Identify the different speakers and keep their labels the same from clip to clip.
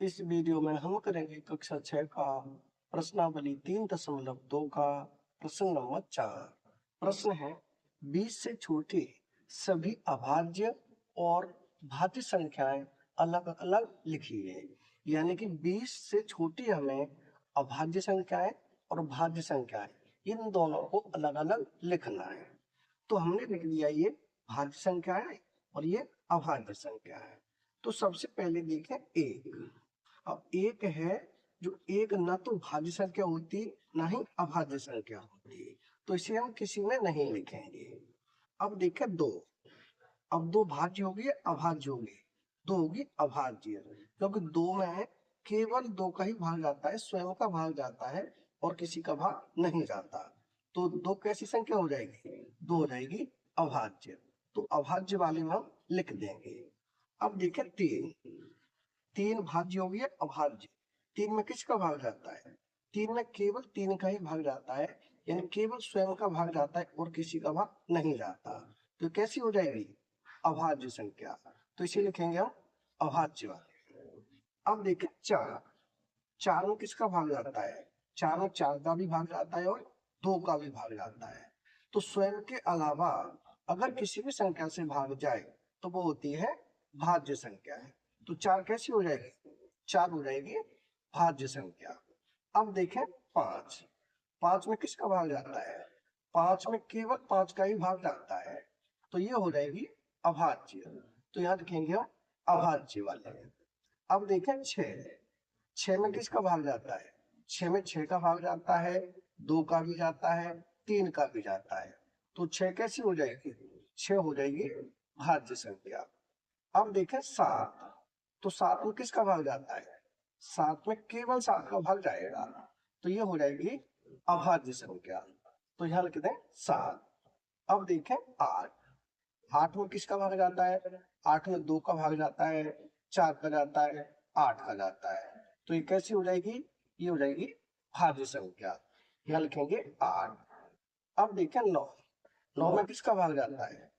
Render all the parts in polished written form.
Speaker 1: इस वीडियो में हम करेंगे कक्षा 6 का प्रश्नावली 3.2 का प्रश्न नंबर 4। प्रश्न है 20 से छोटे सभी अभाज्य और भाज्य संख्याएं अलग अलग लिखिए। यानी कि 20 से छोटी हमें अभाज्य संख्याएं और भाज्य संख्याएं इन दोनों को अलग अलग लिखना है। तो हमने लिख दिया ये भाज्य संख्या है और ये अभाज्य संख्या है। तो सबसे पहले देखें एक। अब एक है जो एक न तो भाज्य संख्या होती ना ही अभाज्य संख्या होती, तो इसे हम किसी में नहीं लिखेंगे। अब देखें दो। अब दो भाज्य होगी अभाज्य होगी? दो होगी अभाज्य, क्योंकि दो में केवल दो का ही भाग जाता है, स्वयं का भाग जाता है और किसी का भाग नहीं जाता। तो दो कैसी संख्या हो जाएगी? दो हो जाएगी अभाज्य। तो अभाज्य वाले में हम लिख देंगे। अब देखें तीन। तीन भाज्य होगी अभाज्य। तीन में किसका भाग जाता है? तीन में केवल तीन का ही भाग जाता है, यानी केवल स्वयं का भाग जाता है और किसी का भाग नहीं जाता। तो कैसी हो जाएगी? अभाज्य संख्या। तो इसे लिखेंगे हम अभाज्य वाले। अब देखें चार। चार में किसका भाग जाता है? चार में चार का भी भाग जाता है और दो का भी भाग जाता है। तो स्वयं के अलावा अगर किसी भी संख्या से भाग जाए तो वो होती है भाज्य संख्या है। तो चार कैसी हो जाएगी? चार हो जाएगी भाज्य संख्या। अब देखें पांच। पांच में किसका भाग जाता है? पांच में केवल पांच का ही भाग जाता है, तो ये हो जाएगी अभाज्य। तो याद रखेंगे हम अभाज्य वाले। अब देखें छह। छह में किसका भाग जाता है? छह में छह का भाग जाता है, दो का भी जाता है, तीन का भी जाता है। तो छह कैसी हो जाएगी? छह हो जाएगी भाज्य संख्या। अब देखें सात। तो सात में किसका भाग जाता है? सात में केवल सात का भाग जाएगा, तो ये हो जाएगी अभाज्य संख्या। तो यहां लिख दें सात। अब देखें आठ। आठ में किसका भाग जाता है? आठ में दो का भाग जाता है, चार का जाता है, आठ का जाता है। तो ये कैसी हो जाएगी? ये हो जाएगी भाज्य संख्या। यहां लिखेंगे आठ। अब देखें नौ। नौ में किसका भाग जाता है?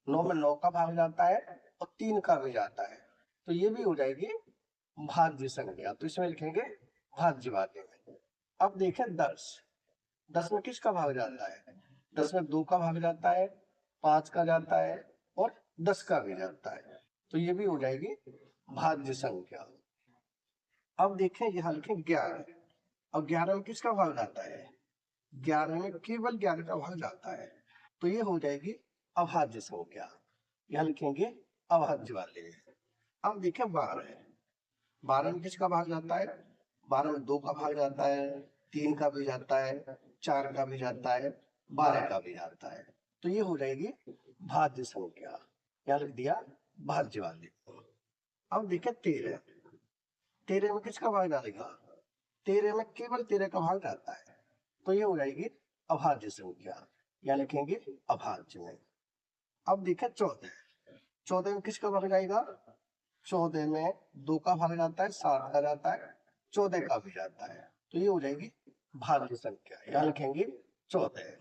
Speaker 1: नौ में नौ का भाग जाता है और तीन का भी जाता है, तो ये भी हो जाएगी भाज्य संख्या। तो इसमें लिखेंगे भाज्य वाले में। अब देखें दस। दस में किसका भाग जाता है? दस में दो का भाग जाता है, पांच का जाता है और दस का भी जाता है, तो ये भी हो जाएगी भाज्य संख्या। अब देखें यहाँ लिखें ग्यारह। अब ग्यारह में किसका भाग जाता है? ग्यारह में केवल ग्यारह का भाग जाता है, तो ये हो जाएगी अभाज्य संख्या। यहाँ लिखेंगे अभाज्य वाले। अब देखें बारह। बारह में किसका भाग जाता है? बारह में दो का भाग जाता है, तीन का भी जाता है, चार का भी जाता है, बारह का भी जाता है, तो ये हो जाएगी भाज्य संख्या। यहाँ लिख दिया भाज्य वाले। अब देखें तेरह। तेरह में किसका भाग जाएगा? तेरह में केवल तेरह का भाग जाता है, तो ये हो जाएगी अभाज्य संख्या। यहाँ लिखेंगे अभाज्य में। अब देखें चौदह। चौदह में किसका भाग जाएगा? चौदह में दो का भाग जाता है, सात का जाता है, चौदह का भी जाता है, तो ये हो जाएगी भाज्य संख्या। यहाँ लिखेंगे चौदह।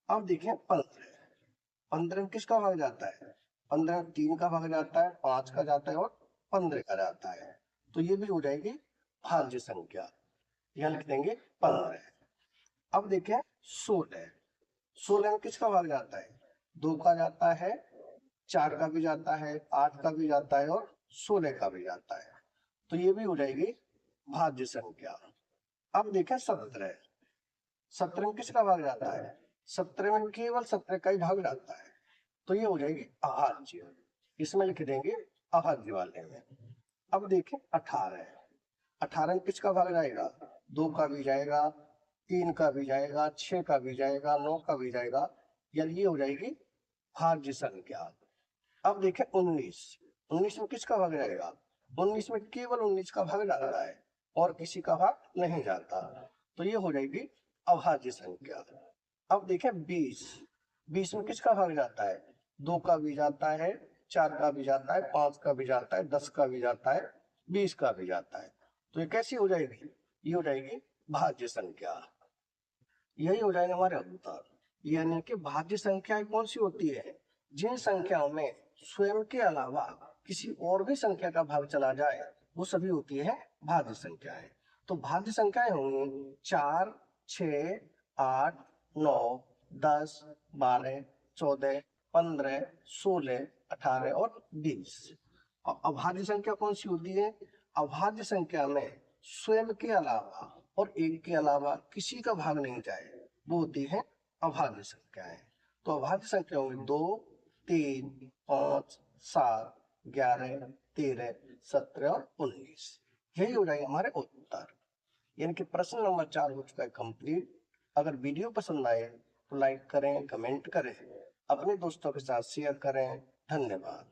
Speaker 1: अब देखें पंद्रह। पंद्रह में किसका भाग जाता है? पंद्रह में तीन का भाग जाता है, पांच का जाता है और पंद्रह का जाता है, तो ये भी हो जाएगी भाज्य संख्या। यहाँ लिख देंगे पंद्रह। अब देखें सोलह। सोलह में किसका भाग जाता है? दो का जाता है, चार का भी जाता है, आठ का भी जाता है और सोलह का भी जाता है, तो ये भी हो जाएगी भाज्य संख्या। अब देखें सत्रह। सत्रह में किसका भाग जाता है? सत्रह में केवल सत्रह का ही भाग जाता है, तो ये हो जाएगी अभाज्य। इसमें लिख देंगे अभाज्य वाले में। अब देखें अठारह। अठारह में किसका भाग जाएगा? दो का भी जाएगा, तीन का भी जाएगा, छह का भी जाएगा, नौ का भी जाएगा, यानी ये हो जाएगी भाज्य संख्या। अब देखें उन्नीस। उन्नीस में किसका भाग जाएगा? उन्नीस में केवल उन्नीस का भाग जाता है और किसी का भाग नहीं जाता, तो ये हो जाएगी अभाज्य संख्या। अब देखें बीस। बीस में किसका भाग जाता है? दो का भी जाता है, चार का भी जाता है, पांच का भी जाता है, दस का भी जाता है, बीस का भी जाता है, तो ये कैसी हो जाएगी? ये हो जाएगी भाज्य संख्या। यही हो जाएगा हमारे उत्तर। यानी कि भाज्य संख्याएं कौन सी होती है? जिन संख्याओं में स्वयं के अलावा किसी और भी संख्या का भाग चला जाए वो सभी होती है भाज्य संख्याएं। तो भाज्य संख्याएं होंगी 4, 6, 8, 9, 10, 12, 14, 15, 16, 18 और 20। और अभाज्य संख्या कौन सी होती है? अभाज्य संख्या में स्वयं के अलावा और एक के अलावा किसी का भाग नहीं जाए, वो होती है अभाज्य संख्याएं। तो अभाज्य संख्या होगी 2, 3, 5, 7, 11, 13, 17 और 19। यही हो जाएगा हमारे उत्तर। यानी कि प्रश्न नंबर 4 हो चुका है कंप्लीट। अगर वीडियो पसंद आए तो लाइक करें, कमेंट करें, अपने दोस्तों के साथ शेयर करें। धन्यवाद।